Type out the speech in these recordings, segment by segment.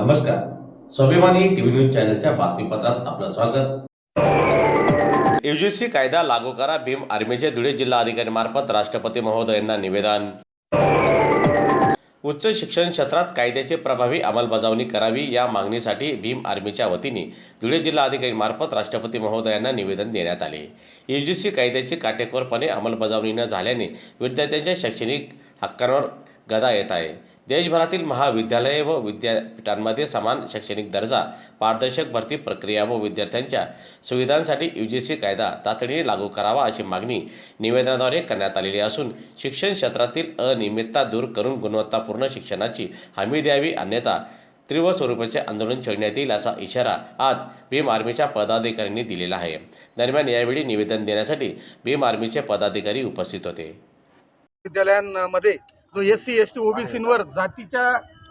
नमस्कार. स्वाभिमानी TV news चॅनलच्या बातमीपत्रात आपलं स्वागत. यूजीसी कायदा लागू करा. भीम आर्मीचे धुळे जिल्हा अधिकाऱ्यांमार्फत राष्ट्रपती महोदयांना निवेदन. उच्च शिक्षण क्षेत्रात कायद्याची प्रभावी अंमलबजावणी करावी या मागणीसाठी भीम आर्मीच्या वतीने धुळे जिल्हा अधिकाऱ्यांमार्फत राष्ट्रपती महोदयांना निवेदन देण्यात आले. यूजीसी कायद्याची काटेकोरपणे अंमलबजावणी न झाल्याने विद्यार्थ्यांच्या शैक्षणिक हक्कांवर गदा येत आहे. देशभरातील महाविद्यालये व विद्यापीठांमध्ये समान शैक्षणिक दर्जा, पारदर्शक भरती प्रक्रिया व विद्यार्थ्यांच्या सुविधांसाठी यूजीसी कायदा तातडीने लागू करावा अशी मागणी निवेदनाद्वारे करण्यात आलेली असून शिक्षण क्षेत्रातील अनियमितता दूर करून गुणवत्तापूर्ण शिक्षणाची हमी द्यावी, अन्यथा तीव्र स्वरूपाचे आंदोलन छेडण्यात येईल असा इशारा आज भीम आर्मीच्या पदाधिकाऱ्यांनी दिलेला आहे. दरम्यान यावेळी निवेदन देण्यासाठी भीम आर्मीचे पदाधिकारी उपस्थित होते. विद्यालयांमध्ये जो SC ST OBCवर जातीच्या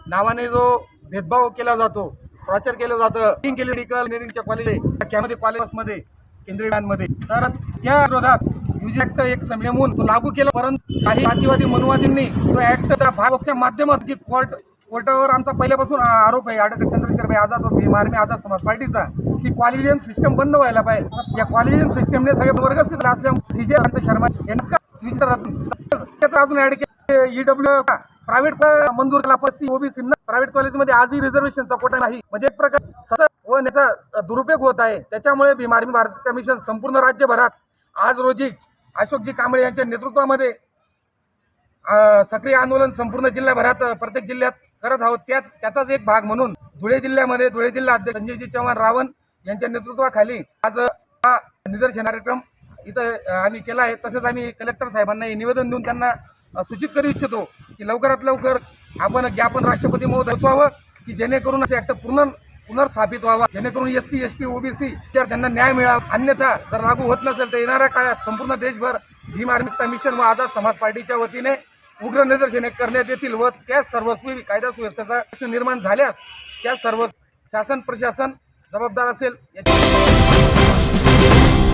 नावाने जो भेदभाव केला जातो, टॉर्चर केलं जातं, मेडिकल इंजिनिअरिंगच्या कॉलेजमध्ये केंद्रीय विद्यालयांमध्ये, तर त्या विरोधात यूजी ॲक्ट एक संयमून तो लागू केला. परंतु काही जातीवादी मनुवादींनी तो ॲक्टच्या भागाच्या माध्यमातून कोर्टावर आमचा पहिल्यापासून आरोप आहे ॲडव्होकेट चंद्रशेखर आझाद व भीम आर्मी आझाद समाज पार्टीचा की कॉलेजियन सिस्टम बंद व्हायला पाहिजे. या कॉलेजियन सिस्टमने सगळे वर्ग स्थित असल्यामुळे CJ शर्मा यांना अजून ॲड केलं. EW प्रायव्हेट मंजूर केला. OBC प्रायव्हेट कॉलेजमध्ये आजही रिझर्वेशनचा कोटा नाही. म्हणजे एक प्रकार व याचा दुरुपयोग होत आहे. त्याच्यामुळे भीम आर्मी भारत कमिशन संपूर्ण राज्यभरात आज रोजी अशोकजी कांबळे यांच्या नेतृत्वामध्ये सक्रिय आंदोलन संपूर्ण जिल्ह्याभरात प्रत्येक जिल्ह्यात करत आहोत. त्याचाच एक भाग म्हणून धुळे जिल्ह्यामध्ये धुळे जिल्हा अध्यक्ष संजयजी चव्हाण रावण यांच्या नेतृत्वाखाली आज हा निदर्शन कार्यक्रम इथं आम्ही केला आहे. तसेच आम्ही कलेक्टर साहेबांना हे निवेदन देऊन त्यांना सूचित करू इच्छितो की लवकरात लवकर आपण ज्ञापन राष्ट्रपती महोदय पोचवावं की जेणेकरून असे ॲक्ट पुनर्स्थापित व्हावा, जेणेकरून SC ST OBC त्यांना न्याय मिळावा. अन्यथा जर लागू होत नसेल तर येणाऱ्या काळात संपूर्ण देशभर भीम आर्मी कमिशन व आझाद समाज पार्टीच्या वतीने उग्र निदर्शने करण्यात येतील व त्या सर्वस्वी कायदा सुव्यवस्थेचा प्रश्न निर्माण झाल्यास त्या सर्व शासन प्रशासन जबाबदार असेल.